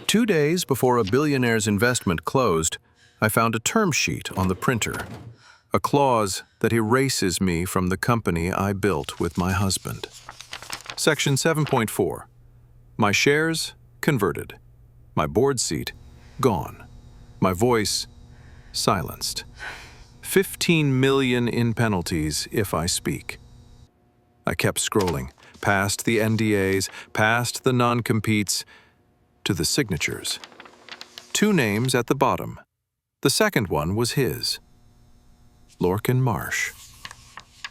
2 days before a billionaire's investment closed, I found a term sheet on the printer, a clause that erases me from the company I built with my husband. Section 7.4. My shares converted. My board seat gone. My voice silenced. 15 million in penalties if I speak. I kept scrolling, past the NDAs, past the non-competes, to the signatures. 2 names at the bottom. The second one was his. Lorcan Marsh.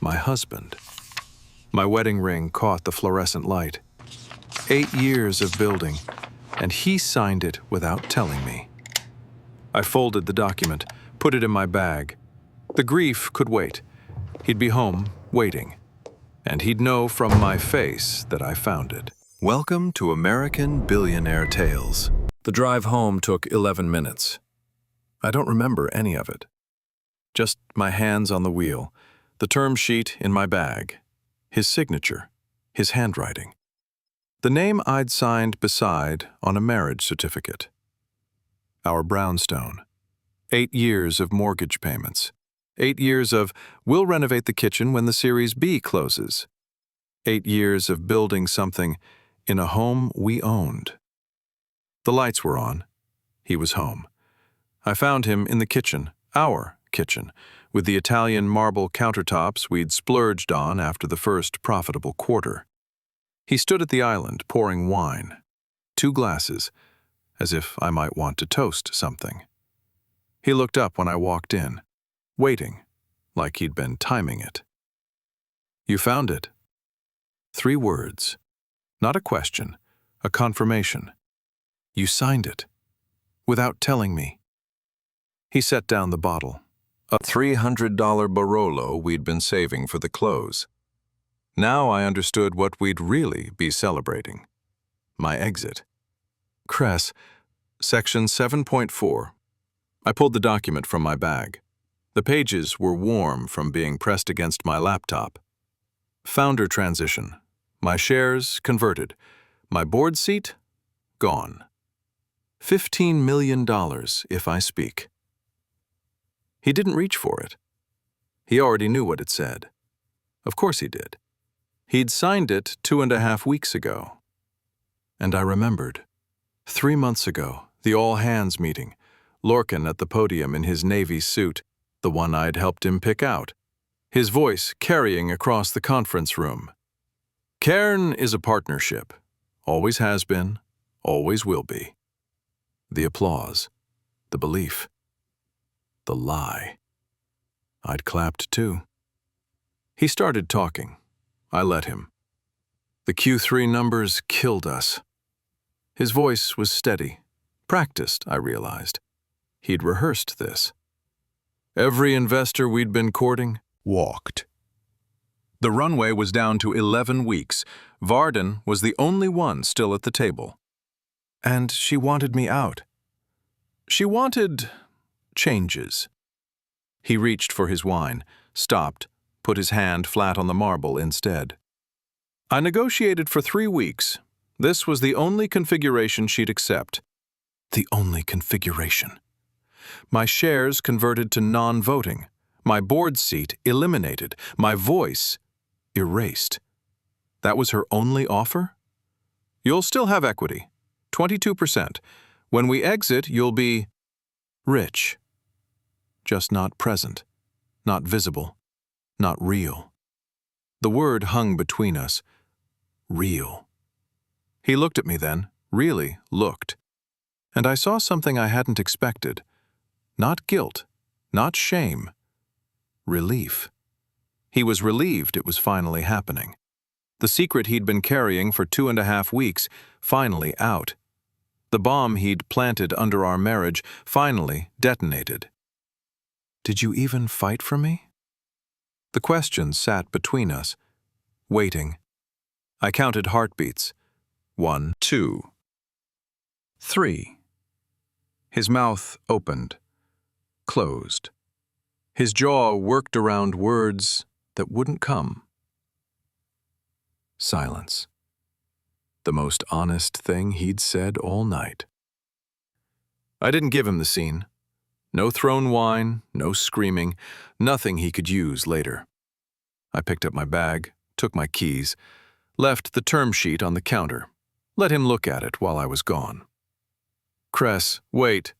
My husband. My wedding ring caught the fluorescent light. 8 years of building, and he signed it without telling me. I folded the document, put it in my bag. The grief could wait. He'd be home, waiting. And he'd know from my face that I found it. Welcome to American Billionaire Tales. The drive home took 11 minutes. I don't remember any of it. Just my hands on the wheel, the term sheet in my bag, his signature, his handwriting. The name I'd signed beside on a marriage certificate. Our brownstone. 8 years of mortgage payments. 8 years of, we'll renovate the kitchen when the Series B closes. 8 years of building something in a home we owned. The lights were on. He was home. I found him in the kitchen, our kitchen, with the Italian marble countertops we'd splurged on after the first profitable quarter. He stood at the island pouring wine. 2 glasses, as if I might want to toast something. He looked up when I walked in, waiting, like he'd been timing it. You found it. 3 words. Not a question, a confirmation. You signed it, without telling me. He set down the bottle, a $300 Barolo we'd been saving for the close. Now I understood what we'd really be celebrating. My exit. Cress, Section 7.4. I pulled the document from my bag. The pages were warm from being pressed against my laptop. Founder transition. My shares converted. My board seat gone. $15 million if I speak. He didn't reach for it. He already knew what it said. Of course he did. He'd signed it 2.5 weeks ago. And I remembered. 3 months ago, the all-hands meeting. Lorcan at the podium in his Navy suit, the one I'd helped him pick out. His voice carrying across the conference room. Cairn is a partnership. Always has been, always will be. The applause. The belief. The lie. I'd clapped too. He started talking. I let him. The Q3 numbers killed us. His voice was steady. Practiced, I realized. He'd rehearsed this. Every investor we'd been courting walked. The runway was down to 11 weeks. Varden was the only one still at the table. And she wanted me out. She wanted changes. He reached for his wine, stopped, put his hand flat on the marble instead. I negotiated for 3 weeks. This was the only configuration she'd accept. The only configuration. My shares converted to non-voting. My board seat eliminated. My voice erased. That was her only offer? You'll still have equity, 22%. When we exit, you'll be rich. Just not present, not visible, not real. The word hung between us. Real. He looked at me then, really looked. And I saw something I hadn't expected. Not guilt, not shame. Relief. He was relieved it was finally happening. The secret he'd been carrying for 2.5 weeks, finally out. The bomb he'd planted under our marriage, finally detonated. Did you even fight for me? The question sat between us, waiting. I counted heartbeats. 1, 2, 3. His mouth opened, closed. His jaw worked around words that wouldn't come. Silence. The most honest thing he'd said all night. I didn't give him the scene. No thrown wine, no screaming, nothing he could use later. I picked up my bag, took my keys, left the term sheet on the counter, let him look at it while I was gone. Cress, wait.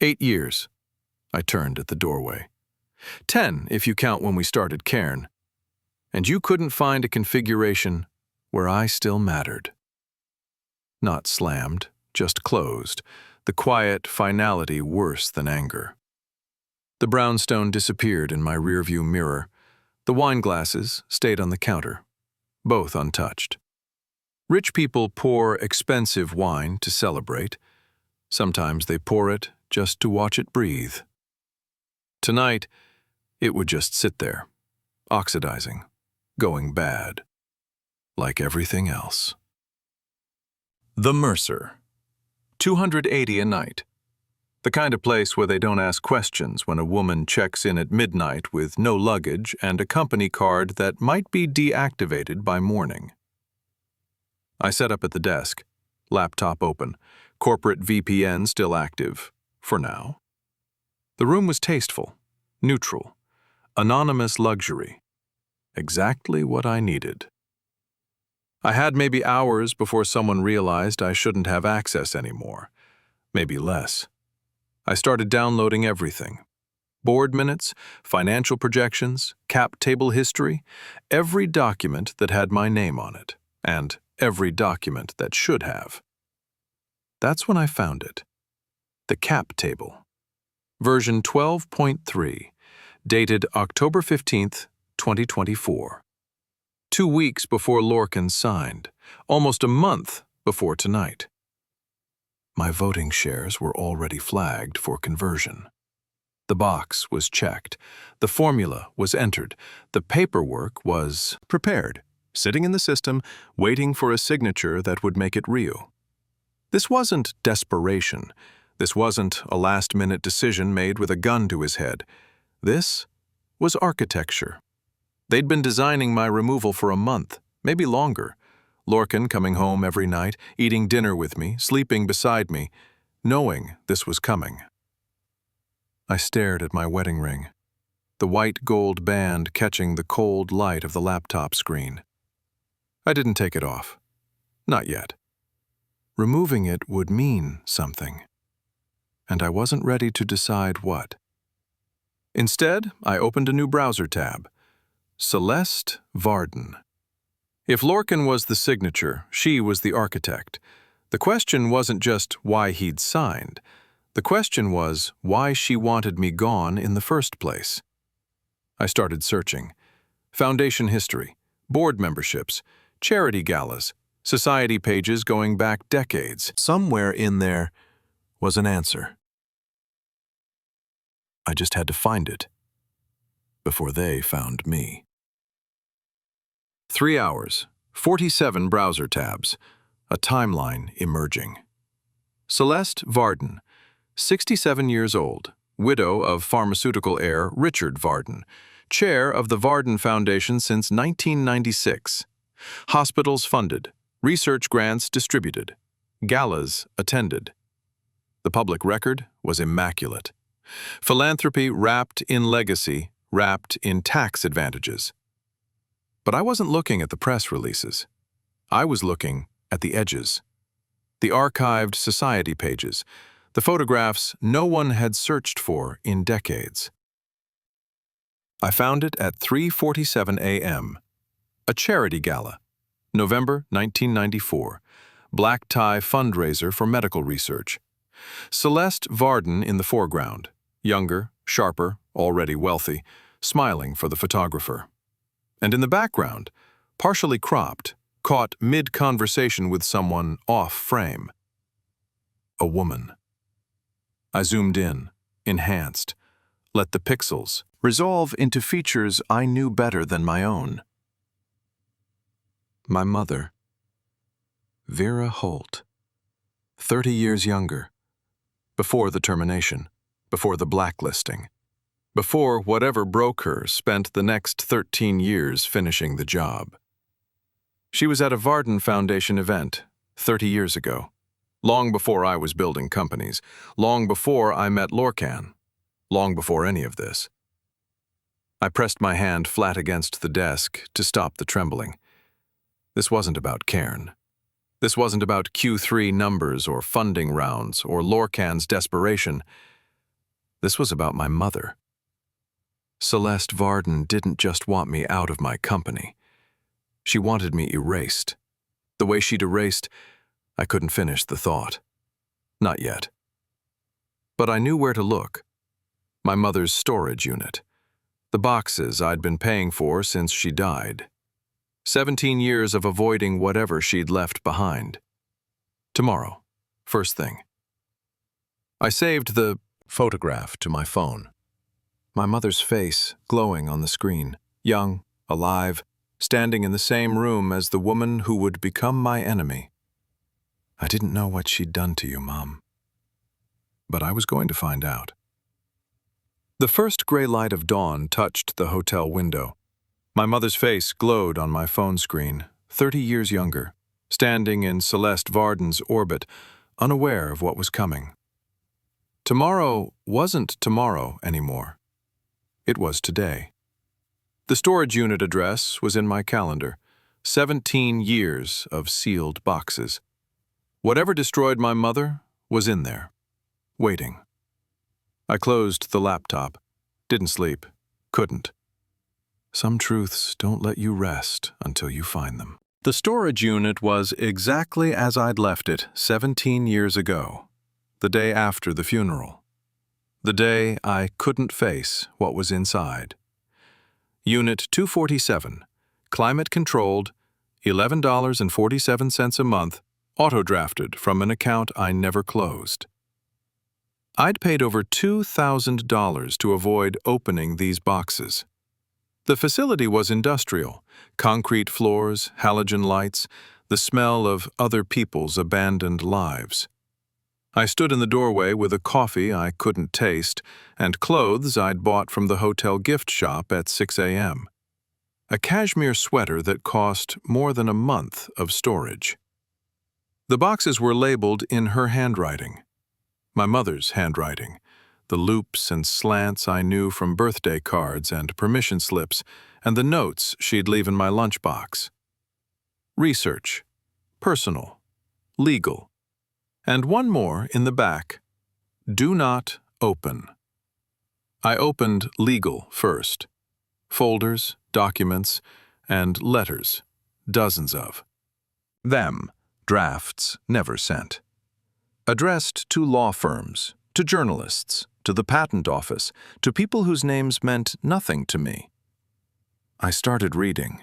8 years. I turned at the doorway. 10 if you count when we started Cairn. And you couldn't find a configuration where I still mattered. Not slammed, just closed, the quiet finality worse than anger. The brownstone disappeared in my rearview mirror. The wine glasses stayed on the counter, both untouched. Rich people pour expensive wine to celebrate. Sometimes they pour it just to watch it breathe. Tonight, it would just sit there, oxidizing, going bad, like everything else. The Mercer. $280 a night. The kind of place where they don't ask questions when a woman checks in at midnight with no luggage and a company card that might be deactivated by morning. I sat up at the desk, laptop open, corporate VPN still active, for now. The room was tasteful, neutral, anonymous luxury. Exactly what I needed. I had maybe hours before someone realized I shouldn't have access anymore. Maybe less. I started downloading everything. Board minutes, financial projections, cap table history, every document that had my name on it, and every document that should have. That's when I found it. The cap table. Version 12.3, dated October 15th, 2024. 2 weeks before Lorcan signed, almost a month before tonight. My voting shares were already flagged for conversion. The box was checked, the formula was entered, the paperwork was prepared, sitting in the system, waiting for a signature that would make it real. This wasn't desperation. This wasn't a last-minute decision made with a gun to his head. This was architecture. They'd been designing my removal for a month, maybe longer. Lorcan coming home every night, eating dinner with me, sleeping beside me, knowing this was coming. I stared at my wedding ring, the white gold band catching the cold light of the laptop screen. I didn't take it off. Not yet. Removing it would mean something. And I wasn't ready to decide what. Instead, I opened a new browser tab. Celeste Varden. If Lorcan was the signature, she was the architect. The question wasn't just why he'd signed. The question was why she wanted me gone in the first place. I started searching. Foundation history, board memberships, charity galas, society pages going back decades. Somewhere in there was an answer. I just had to find it before they found me. 3 hours, 47 browser tabs, a timeline emerging. Celeste Varden, 67 years old, widow of pharmaceutical heir Richard Varden, chair of the Varden Foundation since 1996. Hospitals funded, research grants distributed, galas attended. The public record was immaculate. Philanthropy wrapped in legacy, wrapped in tax advantages. But I wasn't looking at the press releases. I was looking at the edges. The archived society pages, the photographs no one had searched for in decades. I found it at 3:47 a.m. A charity gala, November 1994, black tie fundraiser for medical research. Celeste Varden in the foreground, younger, sharper, already wealthy, smiling for the photographer. And in the background, partially cropped, caught mid-conversation with someone off-frame. A woman. I zoomed in, enhanced, let the pixels resolve into features I knew better than my own. My mother, Vera Holt, 30 years younger, before the termination, before the blacklisting, before whatever broke her spent the next 13 years finishing the job. She was at a Varden Foundation event 30 years ago, Long before I was building companies, long before I met Lorcan, long before any of this. I pressed my hand flat against the desk to stop the trembling. This wasn't about Cairn. This wasn't about Q3 numbers or funding rounds or Lorcan's desperation. This was about my mother. Celeste Varden didn't just want me out of my company. She wanted me erased. The way she'd erased, I couldn't finish the thought. Not yet. But I knew where to look. My mother's storage unit. The boxes I'd been paying for since she died. 17 years of avoiding whatever she'd left behind. Tomorrow, first thing. I saved the photograph to my phone. My mother's face glowing on the screen, young, alive, standing in the same room as the woman who would become my enemy. I didn't know what she'd done to you, Mom. But I was going to find out. The first gray light of dawn touched the hotel window. My mother's face glowed on my phone screen, 30 years younger, standing in Celeste Varden's orbit, unaware of what was coming. Tomorrow wasn't tomorrow anymore. It was today. The storage unit address was in my calendar, 17 years of sealed boxes. Whatever destroyed my mother was in there, waiting. I closed the laptop, didn't sleep, couldn't. Some truths don't let you rest until you find them. The storage unit was exactly as I'd left it 17 years ago, the day after the funeral. The day I couldn't face what was inside. Unit 247, climate-controlled, $11.47 a month, auto-drafted from an account I never closed. I'd paid over $2,000 to avoid opening these boxes. The facility was industrial, concrete floors, halogen lights, the smell of other people's abandoned lives. I stood in the doorway with a coffee I couldn't taste and clothes I'd bought from the hotel gift shop at 6 a.m. A cashmere sweater that cost more than a month of storage. The boxes were labeled in her handwriting, my mother's handwriting, the loops and slants I knew from birthday cards and permission slips, and the notes she'd leave in my lunchbox. Research, personal, legal, and one more in the back. Do not open. I opened legal first. Folders, documents, and letters, dozens of. Them, drafts never sent. Addressed to law firms, to journalists, to the patent office, to people whose names meant nothing to me. I started reading,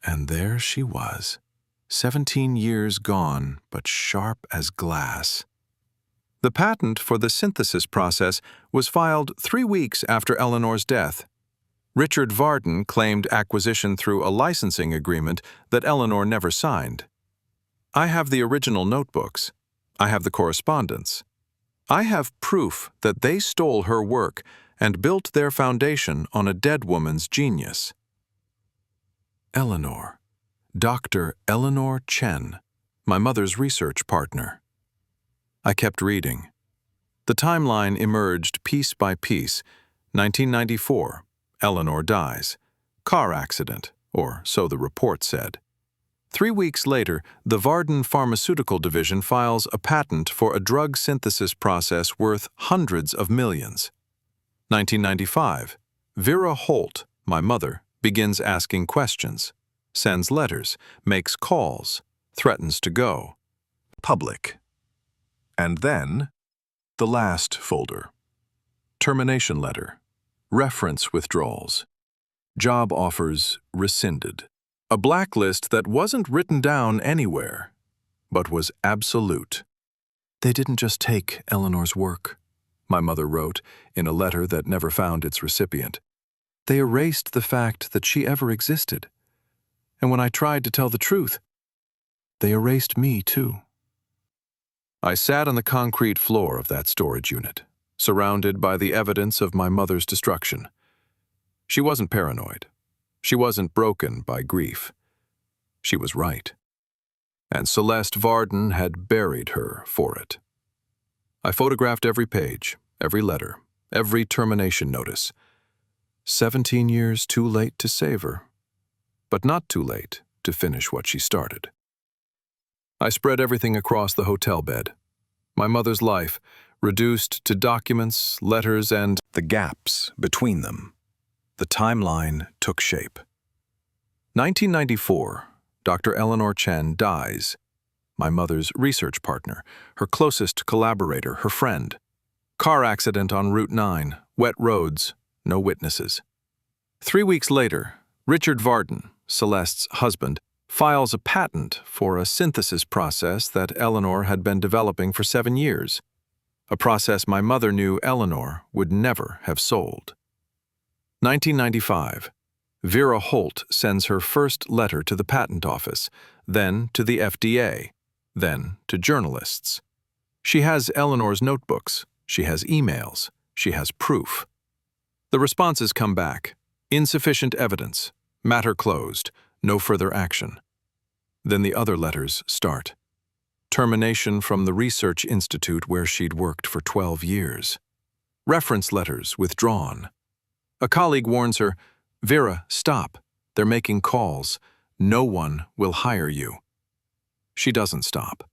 and there she was, 17 years gone, but sharp as glass. The patent for the synthesis process was filed 3 weeks after Eleanor's death. Richard Varden claimed acquisition through a licensing agreement that Eleanor never signed. I have the original notebooks. I have the correspondence. I have proof that they stole her work and built their foundation on a dead woman's genius. Eleanor. Dr. Eleanor Chen, my mother's research partner. I kept reading. The timeline emerged piece by piece. 1994, Eleanor dies. Car accident, or so the report said. 3 weeks later, the Varden Pharmaceutical Division files a patent for a drug synthesis process worth hundreds of millions. 1995, Vera Holt, my mother, begins asking questions. Sends letters, makes calls, threatens to go. Public. And then, the last folder. Termination letter. Reference withdrawals. Job offers rescinded. A blacklist that wasn't written down anywhere, but was absolute. They didn't just take Eleanor's work, my mother wrote in a letter that never found its recipient. They erased the fact that she ever existed. And when I tried to tell the truth, they erased me too. I sat on the concrete floor of that storage unit, surrounded by the evidence of my mother's destruction. She wasn't paranoid. She wasn't broken by grief. She was right. and Celeste Varden had buried her for it. I photographed every page, every letter, every termination notice. 17 years too late to save her, but not too late to finish what she started. I spread everything across the hotel bed. My mother's life, reduced to documents, letters, and the gaps between them. The timeline took shape. 1994, Dr. Eleanor Chen dies. My mother's research partner, her closest collaborator, her friend. Car accident on Route 9, wet roads, no witnesses. 3 weeks later, Richard Varden, Celeste's husband, files a patent for a synthesis process that Eleanor had been developing for 7 years, a process my mother knew Eleanor would never have sold. 1995, Vera Holt sends her first letter to the patent office, then to the FDA, then to journalists. She has Eleanor's notebooks, she has emails, she has proof. The responses come back: insufficient evidence, matter closed, no further action. Then the other letters start. Termination from the research institute where she'd worked for 12 years. Reference letters withdrawn. A colleague warns her, "Vera, stop. They're making calls. No one will hire you." She doesn't stop.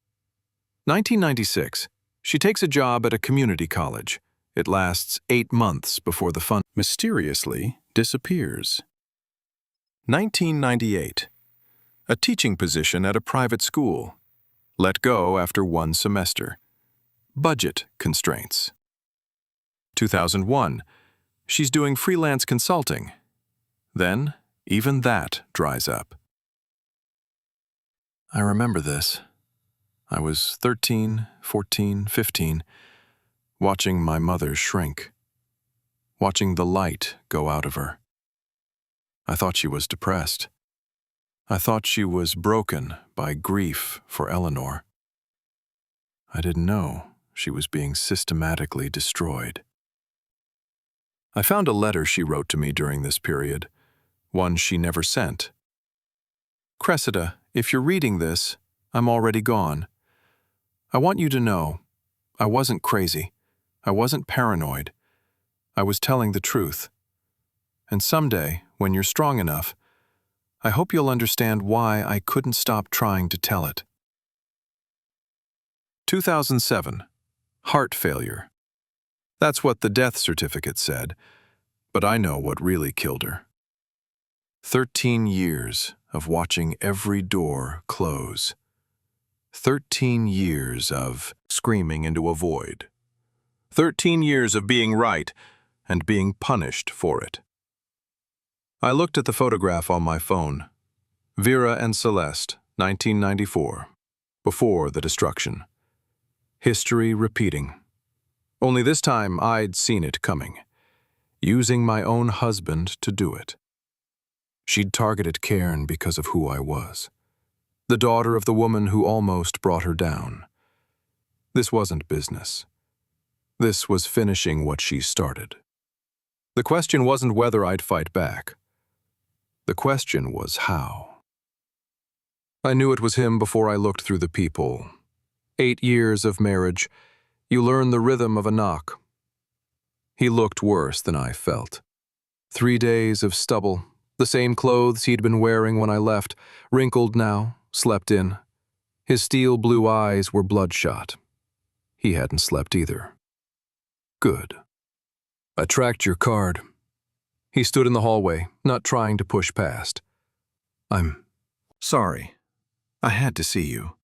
1996, she takes a job at a community college. It lasts 8 months before the fund mysteriously disappears. 1998, a teaching position at a private school. Let go after 1 semester. Budget constraints. 2001, she's doing freelance consulting. Then, even that dries up. I remember this. I was 13, 14, 15, watching my mother shrink, watching the light go out of her. I thought she was depressed. I thought she was broken by grief for Eleanor. I didn't know she was being systematically destroyed. I found a letter she wrote to me during this period, one she never sent. "Cressida, if you're reading this, I'm already gone. I want you to know, I wasn't crazy. I wasn't paranoid. I was telling the truth. And someday, when you're strong enough, I hope you'll understand why I couldn't stop trying to tell it." 2007, heart failure. That's what the death certificate said, but I know what really killed her. 13 years of watching every door close. 13 years of screaming into a void. 13 years of being right and being punished for it. I looked at the photograph on my phone. Vera and Celeste, 1994, before the destruction. History repeating. Only this time I'd seen it coming, using my own husband to do it. She'd targeted Cairn because of who I was, the daughter of the woman who almost brought her down. This wasn't business. This was finishing what she started. The question wasn't whether I'd fight back. The question was how. I knew it was him before I looked through the peephole. 8 years of marriage, you learn the rhythm of a knock. He looked worse than I felt. 3 days of stubble, the same clothes he'd been wearing when I left, wrinkled now, slept in. His steel blue eyes were bloodshot. He hadn't slept either. Good. I tracked your card. He stood in the hallway, not trying to push past. "I'm sorry. I had to see you."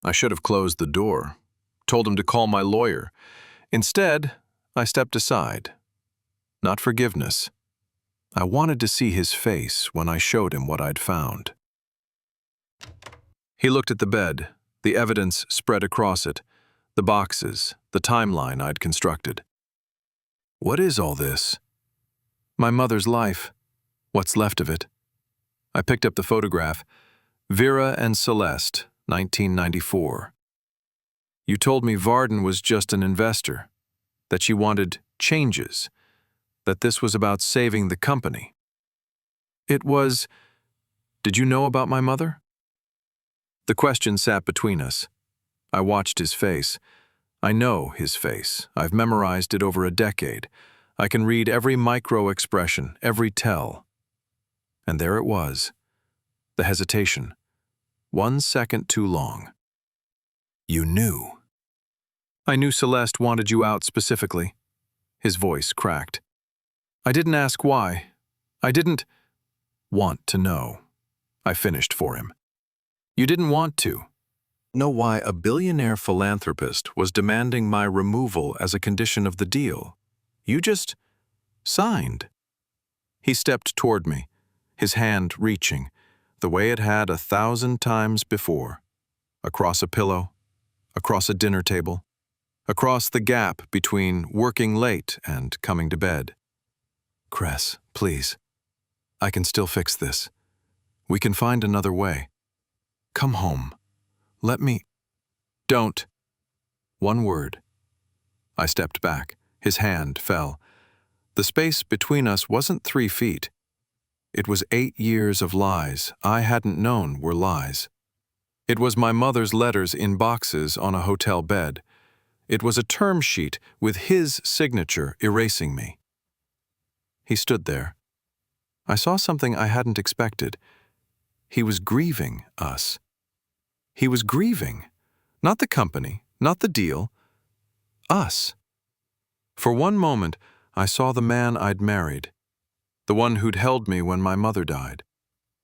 I should have closed the door, told him to call my lawyer. Instead, I stepped aside. Not forgiveness. I wanted to see his face when I showed him what I'd found. He looked at the bed, the evidence spread across it, the boxes, the timeline I'd constructed. "What is all this?" "My mother's life. What's left of it." I picked up the photograph. Vera and Celeste, 1994. "You told me Varden was just an investor, that she wanted changes, that this was about saving the company." "It was. Did you know about my mother?" The question sat between us. I watched his face. I know his face. I've memorized it over a decade. I can read every micro-expression, every tell. And there it was. The hesitation. 1 second too long. You knew. I knew Celeste wanted you out specifically. His voice cracked. I didn't ask why. I didn't want to know. I finished for him. You didn't want to know why a billionaire philanthropist was demanding my removal as a condition of the deal. You just signed. He stepped toward me, his hand reaching, the way it had 1,000 times before, across a pillow, across a dinner table, across the gap between working late and coming to bed. Cress, please. I can still fix this. We can find another way. Come home. Let me... Don't. One word. I stepped back. His hand fell. The space between us wasn't 3 feet. It was 8 years of lies I hadn't known were lies. It was my mother's letters in boxes on a hotel bed. It was a term sheet with his signature erasing me. He stood there. I saw something I hadn't expected. He was grieving us. He was grieving. Not the company, not the deal. Us. For one moment, I saw the man I'd married. The one who'd held me when my mother died.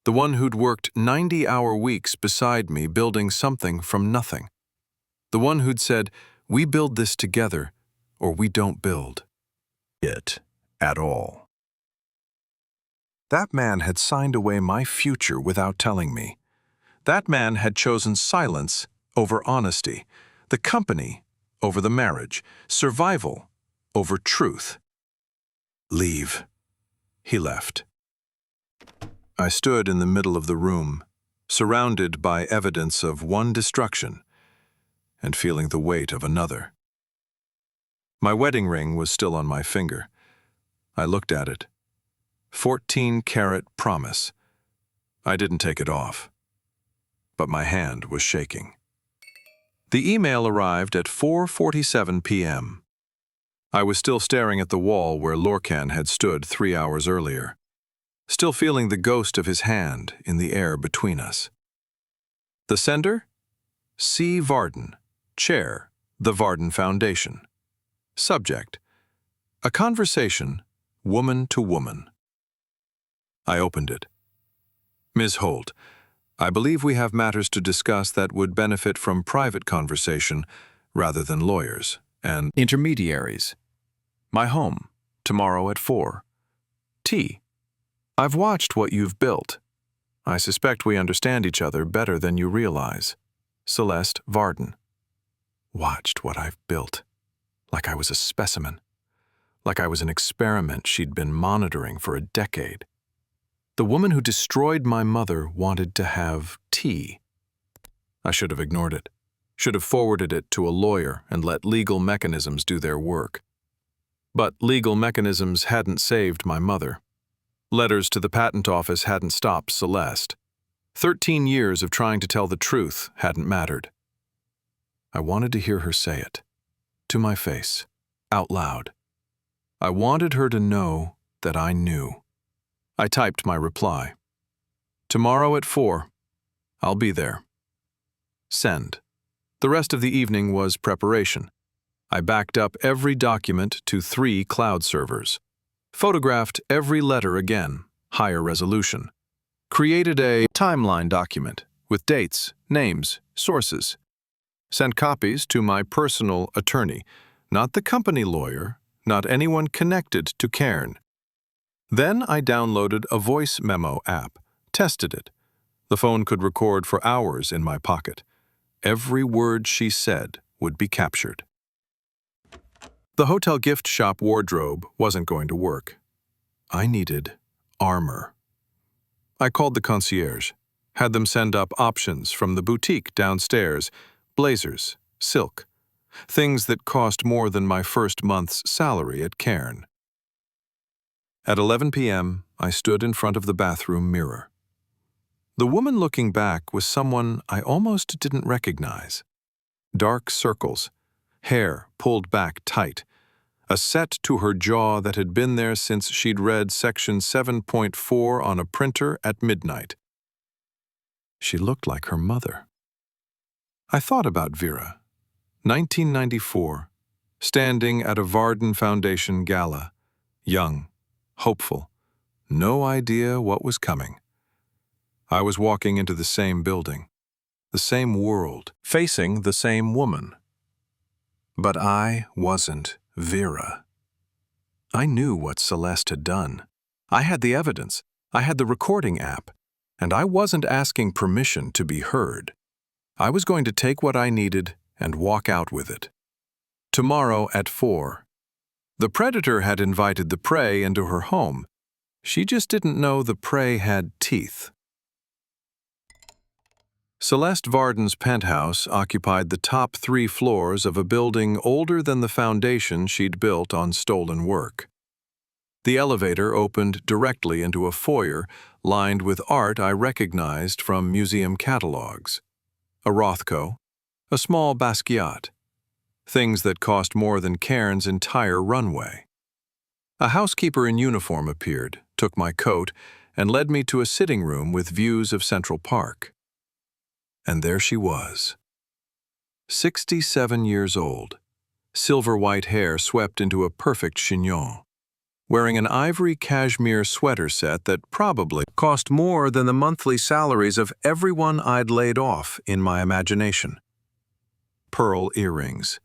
The one who'd worked 90-hour weeks beside me building something from nothing. The one who'd said, we build this together, or we don't build it at all. That man had signed away my future without telling me. That man had chosen silence over honesty, the company over the marriage, survival over truth. Leave. He left. I stood in the middle of the room, surrounded by evidence of one destruction, and feeling the weight of another. My wedding ring was still on my finger. I looked at it. 14-carat promise. I didn't take it off, but my hand was shaking. The email arrived at 4:47 p.m. I was still staring at the wall where Lorcan had stood 3 hours earlier, still feeling the ghost of his hand in the air between us. The sender? C. Varden. Chair, the Varden Foundation. Subject: a conversation, woman to woman. I opened it. Ms. Holt, I believe we have matters to discuss that would benefit from private conversation rather than lawyers and intermediaries. My home, tomorrow at 4. T. I've watched what you've built. I suspect we understand each other better than you realize. Celeste Varden. Watched what I've built. Like I was a specimen. Like I was an experiment she'd been monitoring for a decade. The woman who destroyed my mother wanted to have tea. I should have ignored it. Should have forwarded it to a lawyer and let legal mechanisms do their work. But legal mechanisms hadn't saved my mother. Letters to the patent office hadn't stopped Celeste. 13 years of trying to tell the truth hadn't mattered. I wanted to hear her say it. To my face. Out loud. I wanted her to know that I knew. I typed my reply. Tomorrow at 4. I'll be there. Send. The rest of the evening was preparation. I backed up every document to 3 cloud servers. Photographed every letter again, higher resolution. Created a timeline document with dates, names, sources. Sent copies to my personal attorney, not the company lawyer, not anyone connected to Cairn. Then I downloaded a voice memo app, tested it. The phone could record for hours in my pocket. Every word she said would be captured. The hotel gift shop wardrobe wasn't going to work. I needed armor. I called the concierge, had them send up options from the boutique downstairs, blazers, silk, things that cost more than my first month's salary at Cairn. At 11 p.m., I stood in front of the bathroom mirror. The woman looking back was someone I almost didn't recognize. Dark circles, hair pulled back tight, a set to her jaw that had been there since she'd read Section 7.4 on a printer at midnight. She looked like her mother. I thought about Vera, 1994, standing at a Varden Foundation gala, young, hopeful, no idea what was coming. I was walking into the same building, the same world, facing the same woman. But I wasn't Vera. I knew what Celeste had done. I had the evidence, I had the recording app, and I wasn't asking permission to be heard. I was going to take what I needed and walk out with it. Tomorrow at 4. The predator had invited the prey into her home. She just didn't know the prey had teeth. Celeste Varden's penthouse occupied the top 3 floors of a building older than the foundation she'd built on stolen work. The elevator opened directly into a foyer lined with art I recognized from museum catalogs. A Rothko, a small Basquiat, things that cost more than Cairns' entire runway. A housekeeper in uniform appeared, took my coat, and led me to a sitting room with views of Central Park. And there she was. 67 years old, silver white hair swept into a perfect chignon, wearing an ivory cashmere sweater set that probably cost more than the monthly salaries of everyone I'd laid off in my imagination. Pearl earrings,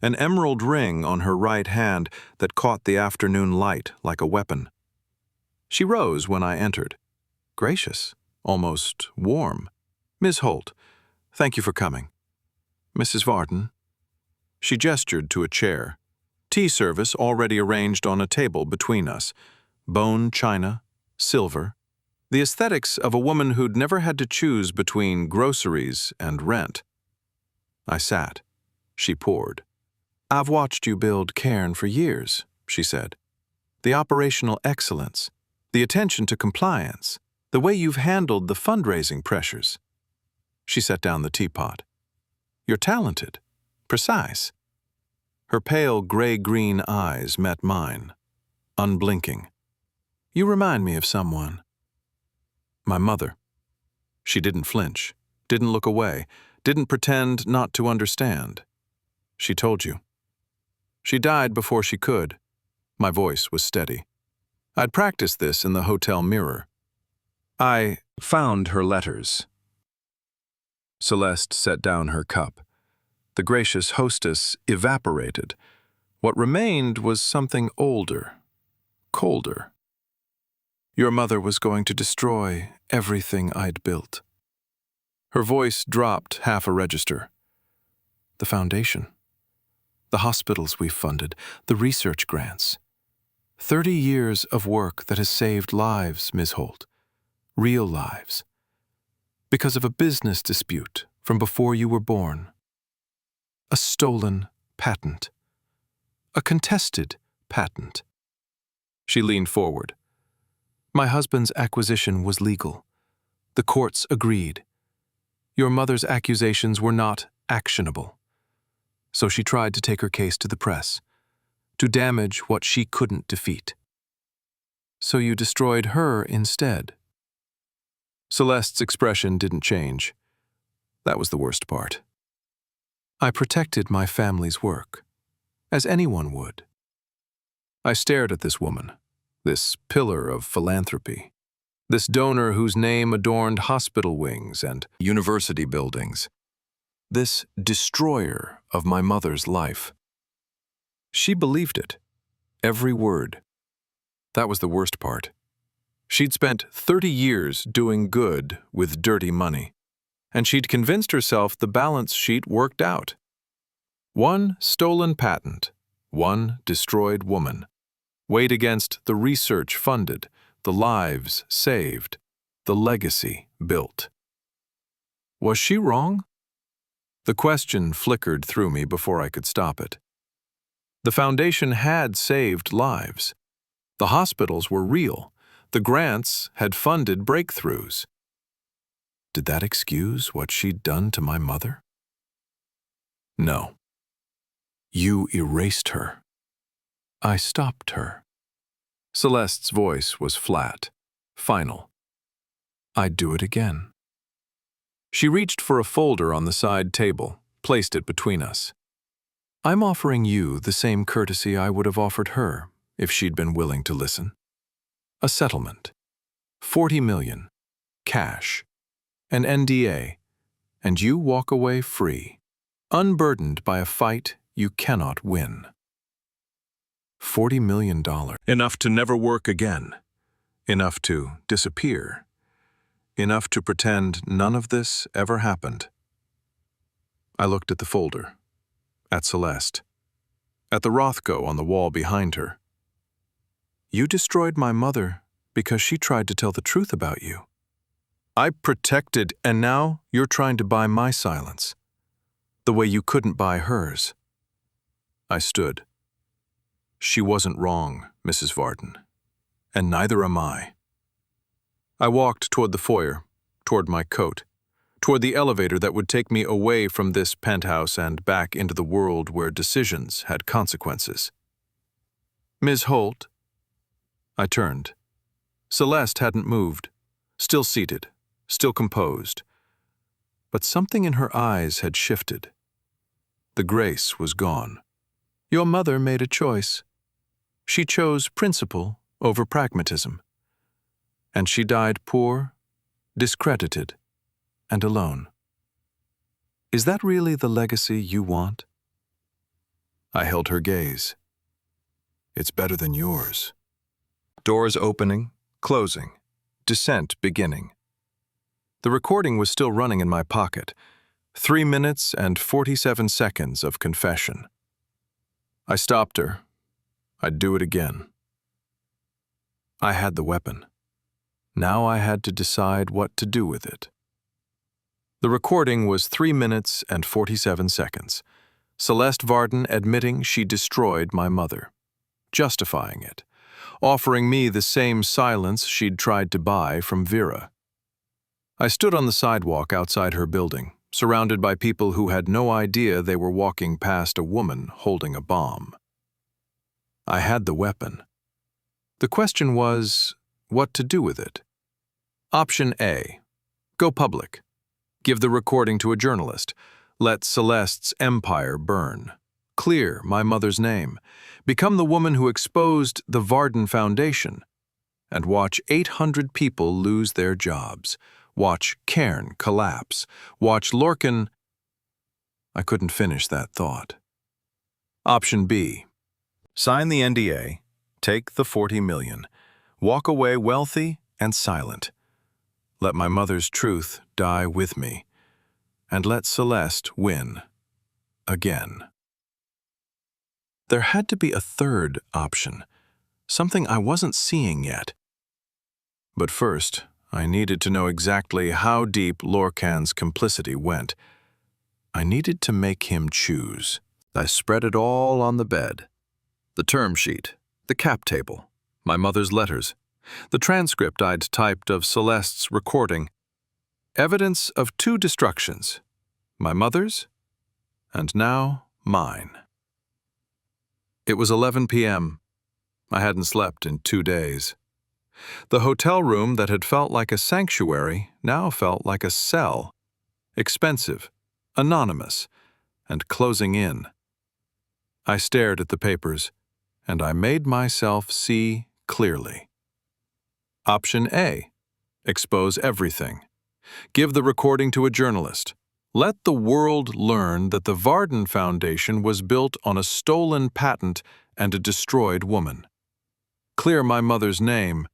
an emerald ring on her right hand that caught the afternoon light like a weapon. She rose when I entered, gracious, almost warm. "Miss Holt, thank you for coming. Mrs. Varden." She gestured to a chair. Tea service already arranged on a table between us. Bone china, silver. The aesthetics of a woman who'd never had to choose between groceries and rent. I sat. She poured. "I've watched you build Cairn for years," she said. "The operational excellence, the attention to compliance, the way you've handled the fundraising pressures." She set down the teapot. "You're talented, precise." Her pale gray-green eyes met mine, unblinking. "You remind me of someone." "My mother." She didn't flinch, didn't look away, didn't pretend not to understand. "She told you." "She died before she could." My voice was steady. I'd practiced this in the hotel mirror. "I found her letters." Celeste set down her cup. The gracious hostess evaporated. What remained was something older, colder. "Your mother was going to destroy everything I'd built." Her voice dropped half a register. "The foundation, the hospitals we've funded, the research grants. 30 years of work that has saved lives, Ms. Holt. Real lives. Because of a business dispute from before you were born. A stolen patent. A contested patent." She leaned forward. "My husband's acquisition was legal. The courts agreed. Your mother's accusations were not actionable. So she tried to take her case to the press, to damage what she couldn't defeat. So you destroyed her instead." Celeste's expression didn't change. That was the worst part. "I protected my family's work, as anyone would." I stared at this woman, this pillar of philanthropy, this donor whose name adorned hospital wings and university buildings, this destroyer of my mother's life. She believed it, every word. That was the worst part. She'd spent 30 years doing good with dirty money, and she'd convinced herself the balance sheet worked out. One stolen patent, one destroyed woman, weighed against the research funded, the lives saved, the legacy built. Was she wrong? The question flickered through me before I could stop it. The foundation had saved lives. The hospitals were real. The grants had funded breakthroughs. Did that excuse what she'd done to my mother? No. You erased her. I stopped her. Celeste's voice was flat, final. I'd do it again. She reached for a folder on the side table, placed it between us. I'm offering you the same courtesy I would have offered her if she'd been willing to listen. A settlement. 40 million. Cash. An NDA. And you walk away free, unburdened by a fight you cannot win. $40 million. Enough to never work again. Enough to disappear. Enough to pretend none of this ever happened. I looked at the folder, at Celeste, at the Rothko on the wall behind her. You destroyed my mother because she tried to tell the truth about you. I protected, and now you're trying to buy my silence, the way you couldn't buy hers. I stood. She wasn't wrong, Mrs. Varden, and neither am I. I walked toward the foyer, toward my coat, toward the elevator that would take me away from this penthouse and back into the world where decisions had consequences. Ms. Holt? I turned. Celeste hadn't moved, still seated, still composed. But something in her eyes had shifted. The grace was gone. Your mother made a choice. She chose principle over pragmatism. And she died poor, discredited, and alone. Is that really the legacy you want? I held her gaze. It's better than yours. Doors opening, closing, descent beginning. The recording was still running in my pocket. 3 minutes and 47 seconds of confession. I stopped her. I'd do it again. I had the weapon. Now I had to decide what to do with it. The recording was 3 minutes and 47 seconds. Celeste Varden admitting she destroyed my mother, justifying it, offering me the same silence she'd tried to buy from Vera. I stood on the sidewalk outside her building, surrounded by people who had no idea they were walking past a woman holding a bomb. I had the weapon. The question was, what to do with it? Option A. Go public. Give the recording to a journalist. Let Celeste's empire burn. Clear my mother's name. Become the woman who exposed the Varden Foundation. And watch 800 people lose their jobs. Watch Cairn collapse. Watch Lorcan... I couldn't finish that thought. Option B. Sign the NDA. Take the 40 million. Walk away wealthy and silent. Let my mother's truth die with me. And let Celeste win. Again. There had to be a third option. Something I wasn't seeing yet. But first, I needed to know exactly how deep Lorcan's complicity went. I needed to make him choose. I spread it all on the bed. The term sheet, the cap table, my mother's letters, the transcript I'd typed of Celeste's recording, evidence of 2 destructions, my mother's, and now mine. It was 11 p.m. I hadn't slept in 2 days. The hotel room that had felt like a sanctuary now felt like a cell, expensive, anonymous, and closing in. I stared at the papers, and I made myself see clearly. Option A. Expose everything. Give the recording to a journalist. Let the world learn that the Varden Foundation was built on a stolen patent and a destroyed woman. Clear my mother's name.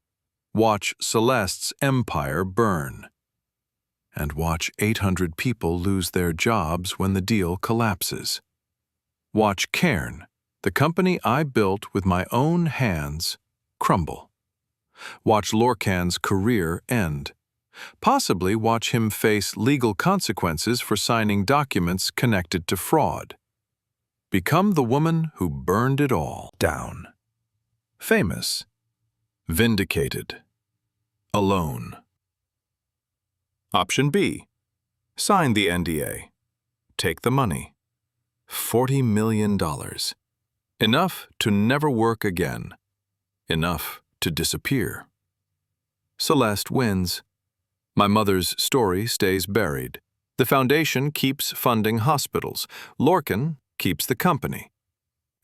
Watch Celeste's empire burn. And watch 800 people lose their jobs when the deal collapses. Watch Cairn, the company I built with my own hands, crumble. Watch Lorcan's career end. Possibly watch him face legal consequences for signing documents connected to fraud. Become the woman who burned it all down. Famous. Vindicated. Alone. Option B. Sign the NDA. Take the money. $40 million. Enough to never work again. Enough to disappear. Celeste wins. My mother's story stays buried. The foundation keeps funding hospitals. Lorcan keeps the company.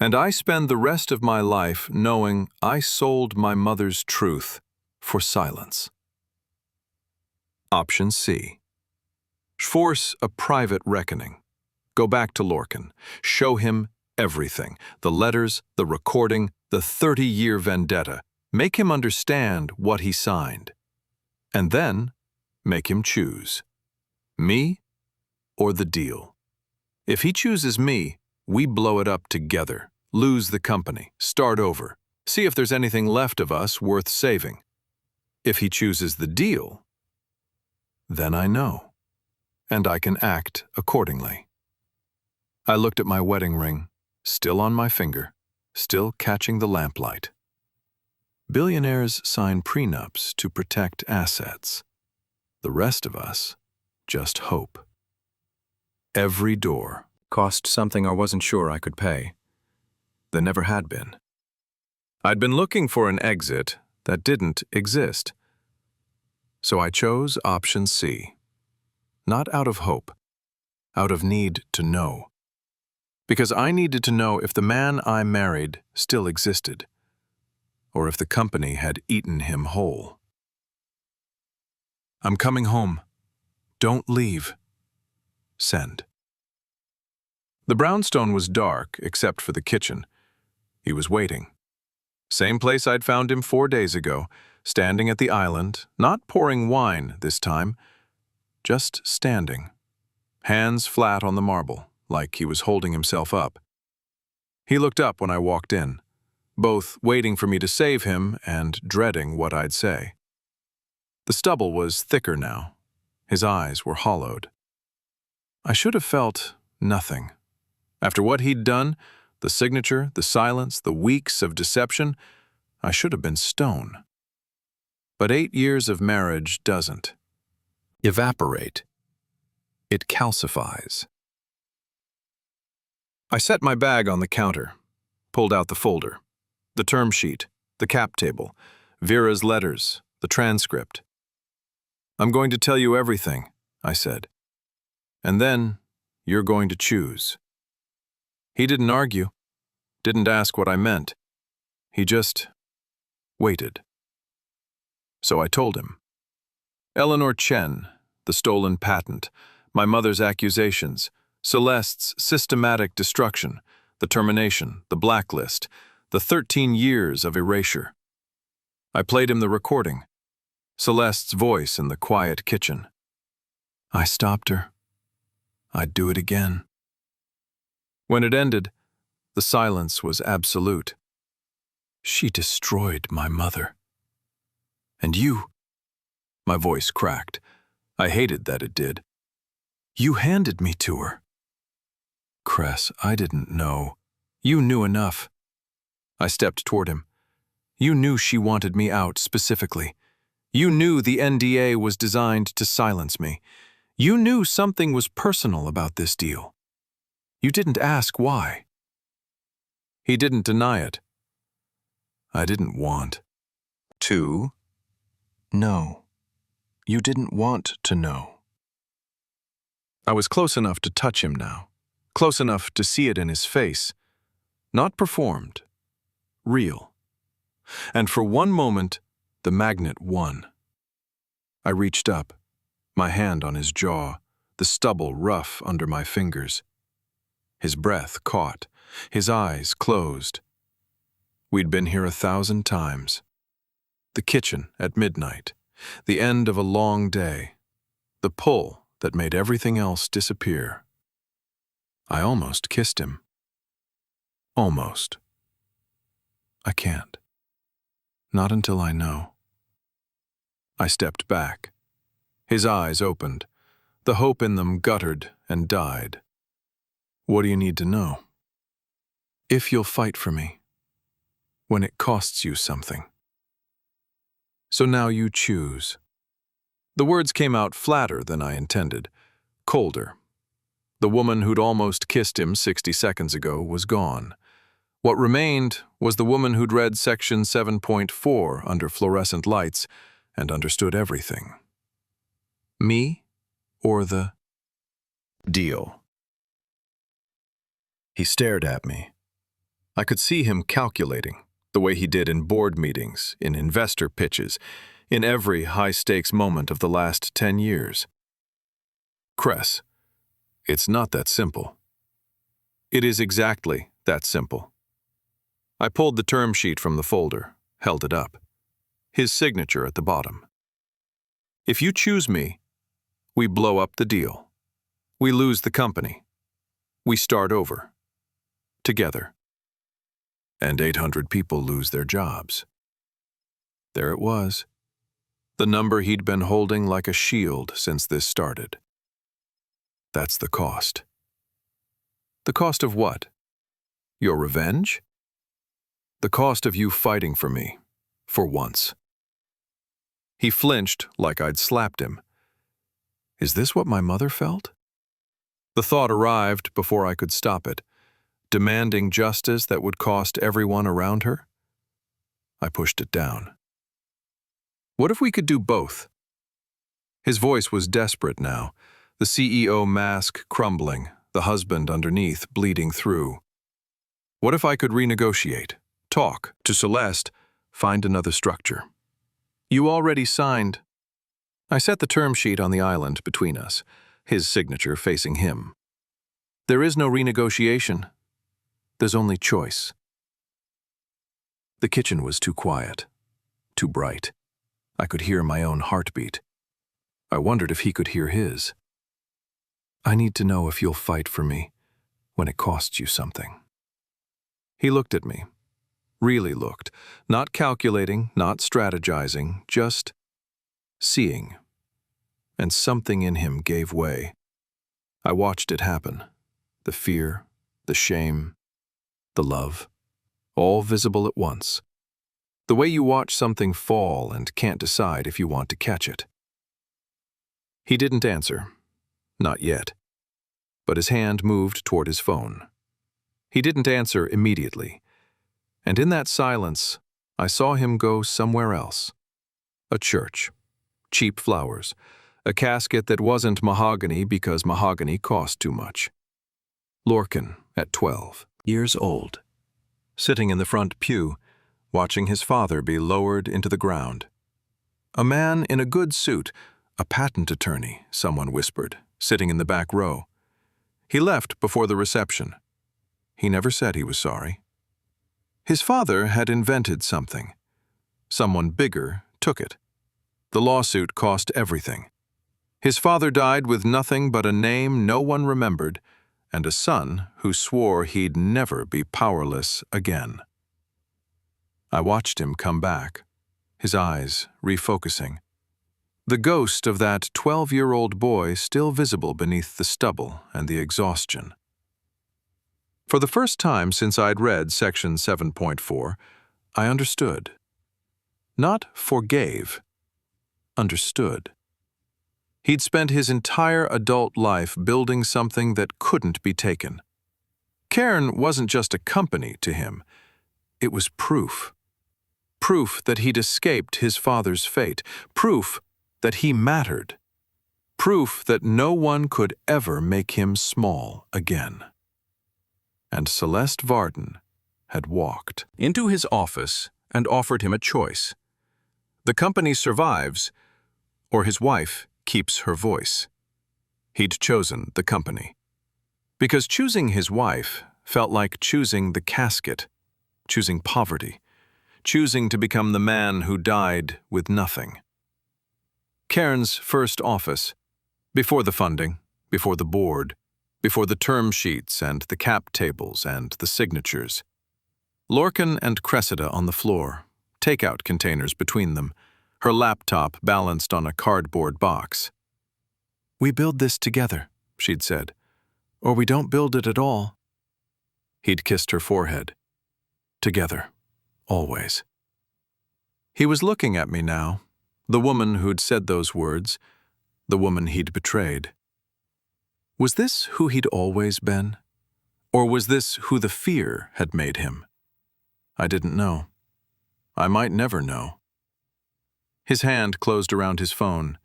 And I spend the rest of my life knowing I sold my mother's truth for silence. Option C. Force a private reckoning. Go back to Lorcan. Show him everything. The letters, the recording, the 30-year vendetta. Make him understand what he signed. And then make him choose. Me or the deal. If he chooses me, we blow it up together, lose the company, start over, see if there's anything left of us worth saving. If he chooses the deal, then I know, and I can act accordingly. I looked at my wedding ring, still on my finger, still catching the lamplight. Billionaires sign prenups to protect assets. The rest of us just hope. Every door cost something I wasn't sure I could pay. There never had been. I'd been looking for an exit that didn't exist. So I chose option C. Not out of hope, out of need to know. Because I needed to know if the man I married still existed, or if the company had eaten him whole. I'm coming home. Don't leave. Send. The brownstone was dark except for the kitchen. He was waiting. Same place I'd found him 4 days ago, standing at the island, not pouring wine this time, just standing, hands flat on the marble, like he was holding himself up. He looked up when I walked in, both waiting for me to save him and dreading what I'd say. The stubble was thicker now. His eyes were hollowed. I should have felt nothing. After what he'd done, the signature, the silence, the weeks of deception, I should have been stone. But 8 years of marriage doesn't evaporate. It calcifies. I set my bag on the counter, pulled out the folder, the term sheet, the cap table, Vera's letters, the transcript. I'm going to tell you everything, I said. And then you're going to choose. He didn't argue, didn't ask what I meant. He just waited. So I told him. Eleanor Chen, the stolen patent, my mother's accusations, Celeste's systematic destruction, the termination, the blacklist, the 13 years of erasure. I played him the recording, Celeste's voice in the quiet kitchen. I stopped her. I'd do it again. When it ended, the silence was absolute. She destroyed my mother. And you, my voice cracked. I hated that it did. You handed me to her. Cress, I didn't know. You knew enough. I stepped toward him. You knew she wanted me out specifically. You knew the NDA was designed to silence me. You knew something was personal about this deal. You didn't ask why. He didn't deny it. I didn't want to know. You didn't want to know. I was close enough to touch him now, close enough to see it in his face. Not performed, real. And for one moment, the magnet won. I reached up, my hand on his jaw, the stubble rough under my fingers. His breath caught, his eyes closed. We'd been here 1,000 times. The kitchen at midnight, the end of a long day, the pull that made everything else disappear. I almost kissed him. Almost. I can't. Not until I know. I stepped back. His eyes opened. The hope in them guttered and died. What do you need to know? If you'll fight for me, when it costs you something. So now you choose. The words came out flatter than I intended, colder. The woman who'd almost kissed him 60 seconds ago was gone. What remained was the woman who'd read Section 7.4 under fluorescent lights and understood everything. Me or the deal? He stared at me. I could see him calculating, the way he did in board meetings, in investor pitches, in every high-stakes moment of the last 10 years. Cress, it's not that simple. It is exactly that simple. I pulled the term sheet from the folder, held it up. His signature at the bottom. If you choose me, we blow up the deal. We lose the company. We start over. Together. And 800 people lose their jobs. There it was. The number he'd been holding like a shield since this started. That's the cost. The cost of what? Your revenge? The cost of you fighting for me, for once. He flinched like I'd slapped him. Is this what my mother felt? The thought arrived before I could stop it, demanding justice that would cost everyone around her. I pushed it down. What if we could do both? His voice was desperate now, the CEO mask crumbling, the husband underneath bleeding through. What if I could renegotiate, talk to Celeste, find another structure? You already signed. I set the term sheet on the island between us, his signature facing him. There is no renegotiation. There's only choice. The kitchen was too quiet, too bright. I could hear my own heartbeat. I wondered if he could hear his. I need to know if you'll fight for me when it costs you something. He looked at me, really looked, not calculating, not strategizing, just seeing. And something in him gave way. I watched it happen. The fear, the shame, the love, all visible at once. The way you watch something fall and can't decide if you want to catch it. He didn't answer. Not yet. But his hand moved toward his phone. He didn't answer immediately. And in that silence, I saw him go somewhere else. A church. Cheap flowers. A casket that wasn't mahogany because mahogany cost too much. Lorcan, at 12 years old, sitting in the front pew, watching his father be lowered into the ground. A man in a good suit, a patent attorney, someone whispered, sitting in the back row. He left before the reception. He never said he was sorry. His father had invented something. Someone bigger took it. The lawsuit cost everything. His father died with nothing but a name no one remembered and a son who swore he'd never be powerless again. I watched him come back, his eyes refocusing. The ghost of that 12-year-old boy still visible beneath the stubble and the exhaustion. For the first time since I'd read Section 7.4, I understood. Not forgave. Understood. He'd spent his entire adult life building something that couldn't be taken. Cairn wasn't just a company to him. It was proof. Proof that he'd escaped his father's fate. Proof that he mattered. Proof that no one could ever make him small again. And Celeste Varden had walked into his office and offered him a choice. The company survives, or his wife keeps her voice. He'd chosen the company. Because choosing his wife felt like choosing the casket, choosing poverty, choosing to become the man who died with nothing. Cairn's first office, before the funding, before the board, before the term sheets and the cap tables and the signatures. Lorcan and Cressida on the floor, takeout containers between them, her laptop balanced on a cardboard box. We build this together, she'd said, or we don't build it at all. He'd kissed her forehead. Together, always. He was looking at me now, The woman who'd said those words, the woman he'd betrayed. Was this who he'd always been? Or was this who the fear had made him? I didn't know. I might never know. His hand closed around his phone.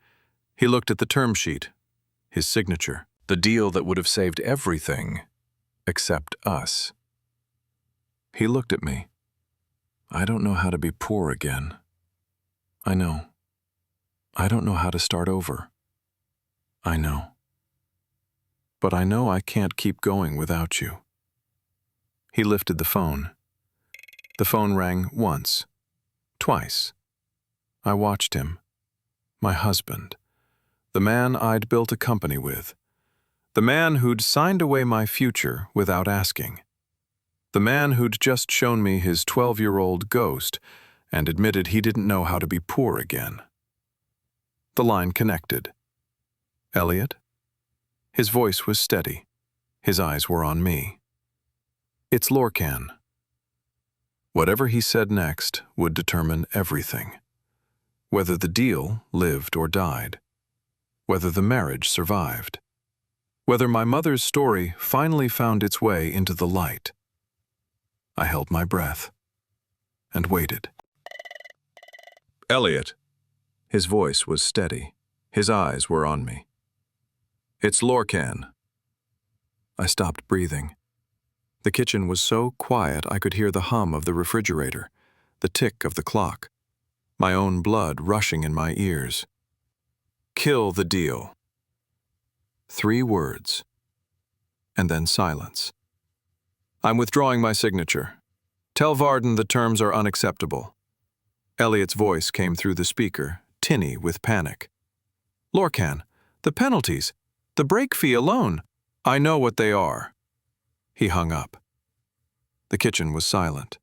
He looked at the term sheet, his signature, the deal that would have saved everything except us. He looked at me. I don't know how to be poor again. I know. I don't know how to start over. I know. But I know I can't keep going without you. He lifted the phone. The phone rang once, twice. I watched him. My husband. The man I'd built a company with. The man who'd signed away my future without asking. The man who'd just shown me his 12-year-old ghost and admitted he didn't know how to be poor again. The line connected. Elliot? His voice was steady. His eyes were on me. It's Lorcan. Whatever he said next would determine everything. Whether the deal lived or died. Whether the marriage survived. Whether my mother's story finally found its way into the light. I held my breath and waited. Elliot. His voice was steady. His eyes were on me. It's Lorcan. I stopped breathing. The kitchen was so quiet I could hear the hum of the refrigerator, the tick of the clock, my own blood rushing in my ears. Kill the deal. 3 words. And then silence. I'm withdrawing my signature. Tell Varden the terms are unacceptable. Elliot's voice came through the speaker, tinny with panic. Lorcan, the penalties, the break fee alone. I know what they are. He hung up. The kitchen was silent.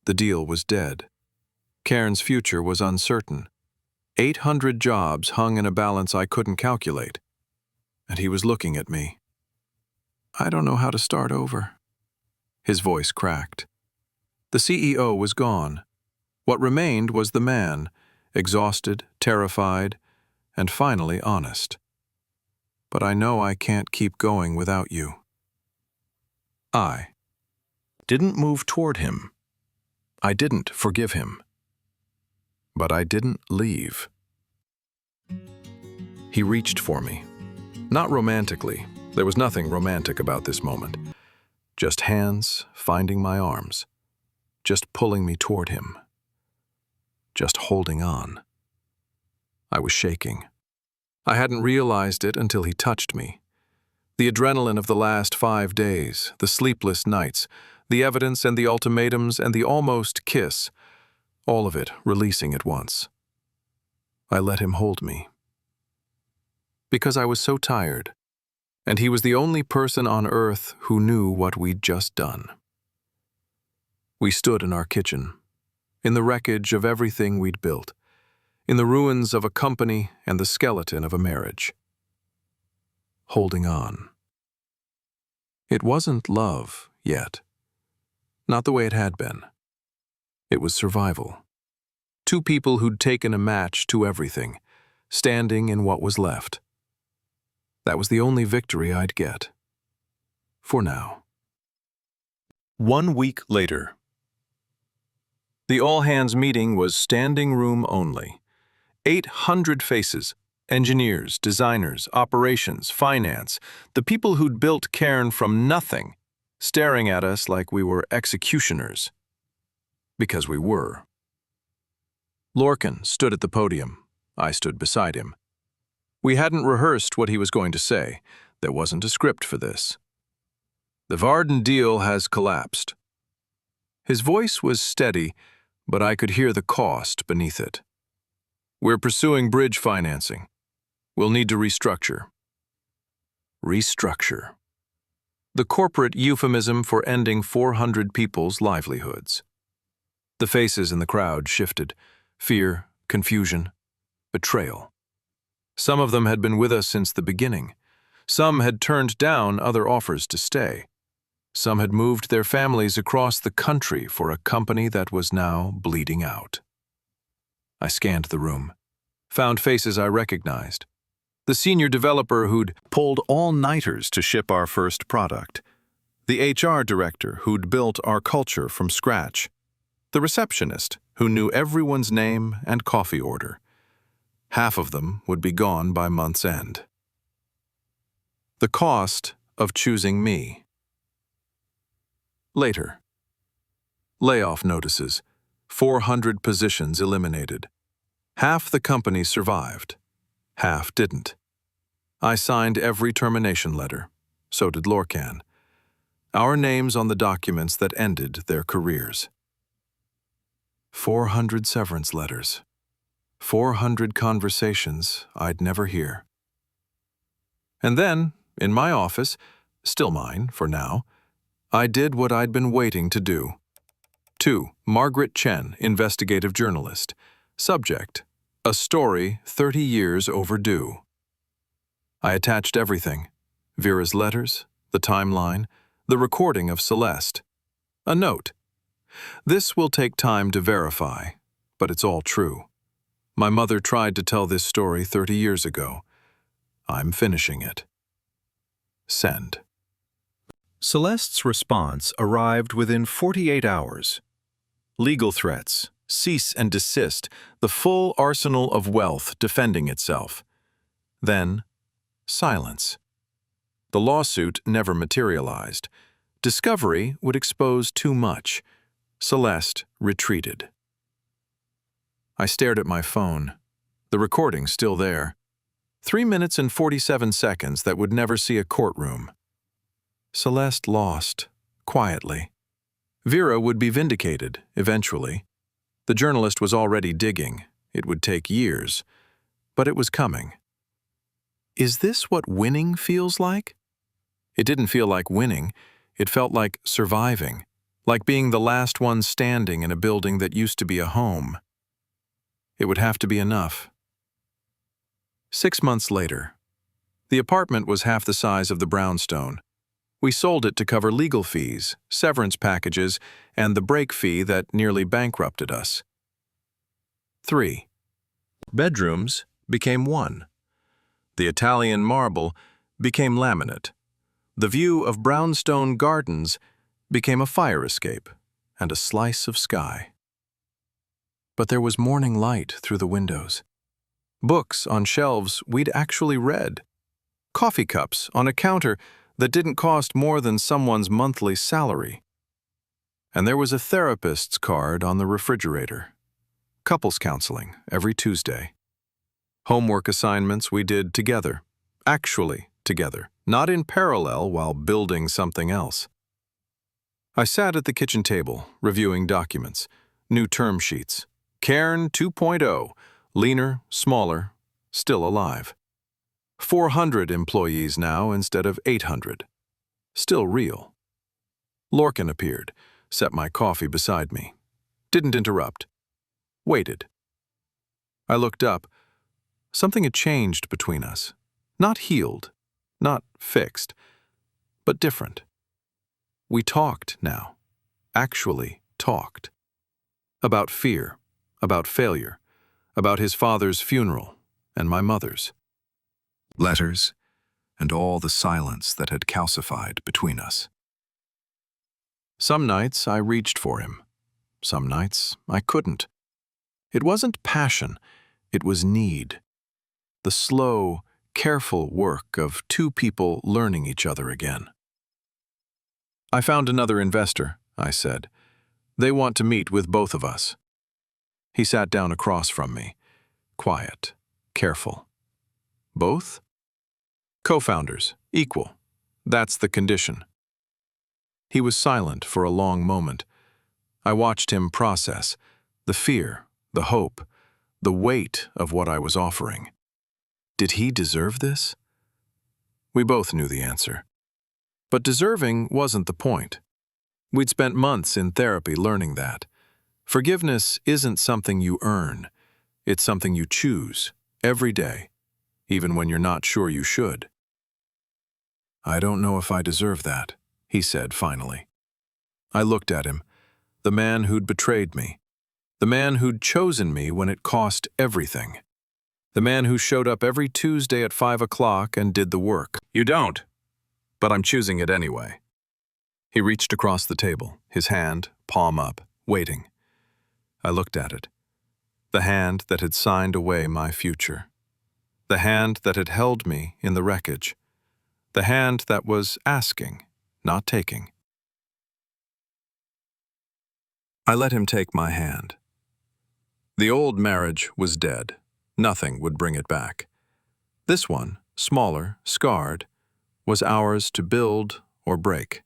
The deal was dead. Cairn's future was uncertain. 800 jobs hung in a balance I couldn't calculate. And he was looking at me. I don't know how to start over. His voice cracked. The CEO was gone. What remained was the man, exhausted, terrified, and finally honest. But I know I can't keep going without you. I didn't move toward him. I didn't forgive him. But I didn't leave. He reached for me. Not romantically. There was nothing romantic about this moment. Just hands finding my arms. Just pulling me toward him. Just holding on. I was shaking. I hadn't realized it until he touched me. The adrenaline of the last 5 days, the sleepless nights, the evidence and the ultimatums and the almost kiss, all of it releasing at once. I let him hold me. Because I was so tired, and he was the only person on earth who knew what we'd just done. We stood in our kitchen, in the wreckage of everything we'd built, in the ruins of a company and the skeleton of a marriage. Holding on. It wasn't love yet. Not the way it had been. It was survival. 2 people who'd taken a match to everything, standing in what was left. That was the only victory I'd get. For now. 1 week later. The all-hands meeting was standing room only. 800 faces, engineers, designers, operations, finance, the people who'd built Cairn from nothing, staring at us like we were executioners. Because we were. Lorcan stood at the podium. I stood beside him. We hadn't rehearsed what he was going to say. There wasn't a script for this. The Varden deal has collapsed. His voice was steady, but I could hear the cost beneath it. We're pursuing bridge financing. We'll need to restructure. Restructure. The corporate euphemism for ending 400 people's livelihoods. The faces in the crowd shifted. Fear, confusion, betrayal. Some of them had been with us since the beginning. Some had turned down other offers to stay. Some had moved their families across the country for a company that was now bleeding out. I scanned the room. Found faces I recognized. The senior developer who'd pulled all-nighters to ship our first product. The HR director who'd built our culture from scratch. The receptionist who knew everyone's name and coffee order. Half of them would be gone by month's end. The cost of choosing me. Later. Layoff notices. 400 positions eliminated. Half the company survived. Half didn't. I signed every termination letter. So did Lorcan. Our names on the documents that ended their careers. 400 severance letters. 400 conversations I'd never hear. And then, in my office, still mine for now, I did what I'd been waiting to do. 2. Margaret Chen, investigative journalist. Subject: a story 30 years overdue. I attached everything: Vera's letters, the timeline, the recording of Celeste. A note: this will take time to verify, but it's all true. My mother tried to tell this story 30 years ago. I'm finishing it. Send. Celeste's response arrived within 48 hours. Legal threats, cease and desist, the full arsenal of wealth defending itself. Then, silence. The lawsuit never materialized. Discovery would expose too much. Celeste retreated. I stared at my phone. The recording still there. 3 minutes and 47 seconds that would never see a courtroom. Celeste lost, quietly. Vera would be vindicated, eventually. The journalist was already digging. It would take years, but it was coming. Is this what winning feels like? It didn't feel like winning. It felt like surviving, like being the last one standing in a building that used to be a home. It would have to be enough. 6 months later. The apartment was half the size of the brownstone. We sold it to cover legal fees, severance packages, and the break fee that nearly bankrupted us. 3. Bedrooms became 1. The Italian marble became laminate. The view of brownstone gardens became a fire escape and a slice of sky. But there was morning light through the windows. Books on shelves we'd actually read. Coffee cups on a counter that didn't cost more than someone's monthly salary. And there was a therapist's card on the refrigerator. Couples counseling every Tuesday. Homework assignments we did together, actually together, not in parallel while building something else. I sat at the kitchen table, reviewing documents, new term sheets. Cairn 2.0, leaner, smaller, still alive. 400 employees now instead of 800. Still real. Lorcan appeared, set my coffee beside me. Didn't interrupt. Waited. I looked up. Something had changed between us. Not healed, not fixed, but different. We talked now. Actually talked. About fear, about failure, about his father's funeral and my mother's. Letters, and all the silence that had calcified between us. Some nights I reached for him. Some nights I couldn't. It wasn't passion, it was need. The slow, careful work of two people learning each other again. I found another investor, I said. They want to meet with both of us. He sat down across from me, quiet, careful. Both? Co-founders, equal. That's the condition. He was silent for a long moment. I watched him process the fear, the hope, the weight of what I was offering. Did he deserve this? We both knew the answer. But deserving wasn't the point. We'd spent months in therapy learning that. Forgiveness isn't something you earn. It's something you choose, every day, even when you're not sure you should. I don't know if I deserve that, he said finally. I looked at him, the man who'd betrayed me, the man who'd chosen me when it cost everything. The man who showed up every Tuesday at 5 o'clock and did the work. You don't. But I'm choosing it anyway. He reached across the table, his hand, palm up, waiting. I looked at it. The hand that had signed away my future. The hand that had held me in the wreckage. The hand that was asking, not taking. I let him take my hand. The old marriage was dead. Nothing would bring it back. This one, smaller, scarred, was ours to build or break.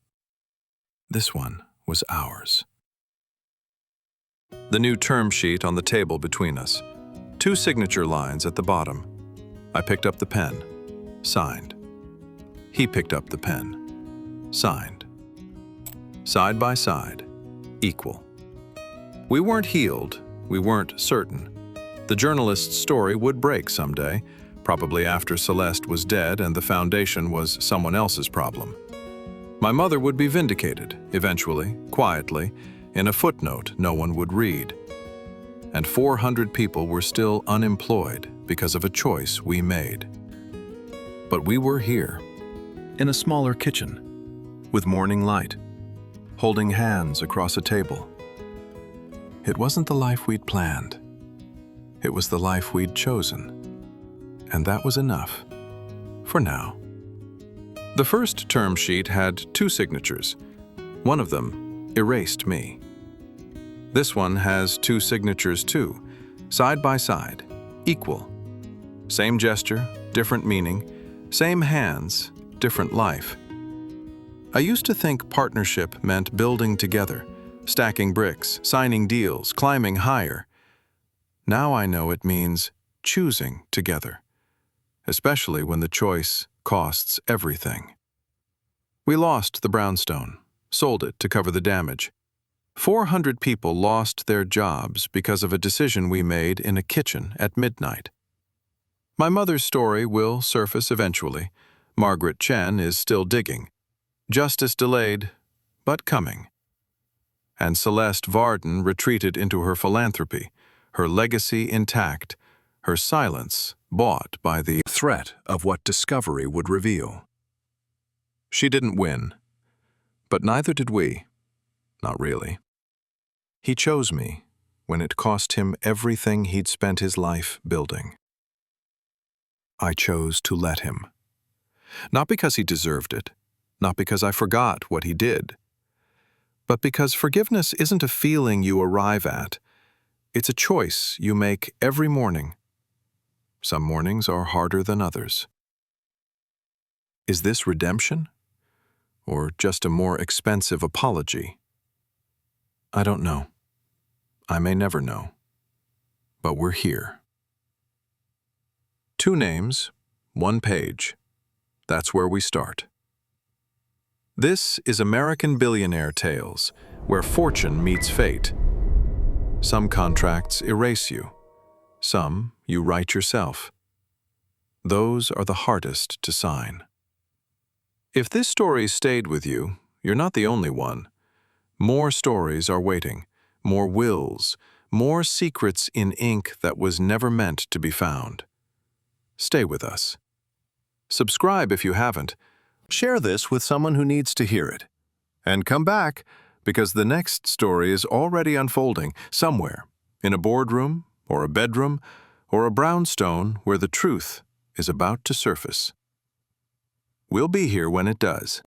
This one was ours. The new term sheet on the table between us. 2 signature lines at the bottom. I picked up the pen. Signed. He picked up the pen. Signed. Side by side. Equal. We weren't healed. We weren't certain. The journalist's story would break someday, probably after Celeste was dead and the foundation was someone else's problem. My mother would be vindicated, eventually, quietly, in a footnote no one would read. And 400 people were still unemployed because of a choice we made. But we were here, in a smaller kitchen, with morning light, holding hands across a table. It wasn't the life we'd planned. It was the life we'd chosen. And that was enough. For now. The first term sheet had 2 signatures. One of them erased me. This one has 2 signatures too, side by side, equal. Same gesture, different meaning, same hands, different life. I used to think partnership meant building together, stacking bricks, signing deals, climbing higher. Now I know it means choosing together, especially when the choice costs everything. We lost the brownstone, sold it to cover the damage. 400 people lost their jobs because of a decision we made in a kitchen at midnight. My mother's story will surface eventually. Margaret Chen is still digging. Justice delayed, but coming. And Celeste Varden retreated into her philanthropy, her legacy intact, her silence bought by the threat of what discovery would reveal. She didn't win, but neither did we. Not really. He chose me when it cost him everything he'd spent his life building. I chose to let him. Not because he deserved it, not because I forgot what he did, but because forgiveness isn't a feeling you arrive at. It's a choice you make every morning. Some mornings are harder than others. Is this redemption? Or just a more expensive apology? I don't know. I may never know. But we're here. 2 names, 1 page. That's where we start. This is American Billionaire Tales, where fortune meets fate. Some contracts erase you. Some you write yourself. Those are the hardest to sign. If this story stayed with you, you're not the only one. More stories are waiting, more wills, more secrets in ink that was never meant to be found. Stay with us. Subscribe if you haven't. Share this with someone who needs to hear it. And come back, because the next story is already unfolding somewhere, in a boardroom, or a bedroom, or a brownstone where the truth is about to surface. We'll be here when it does.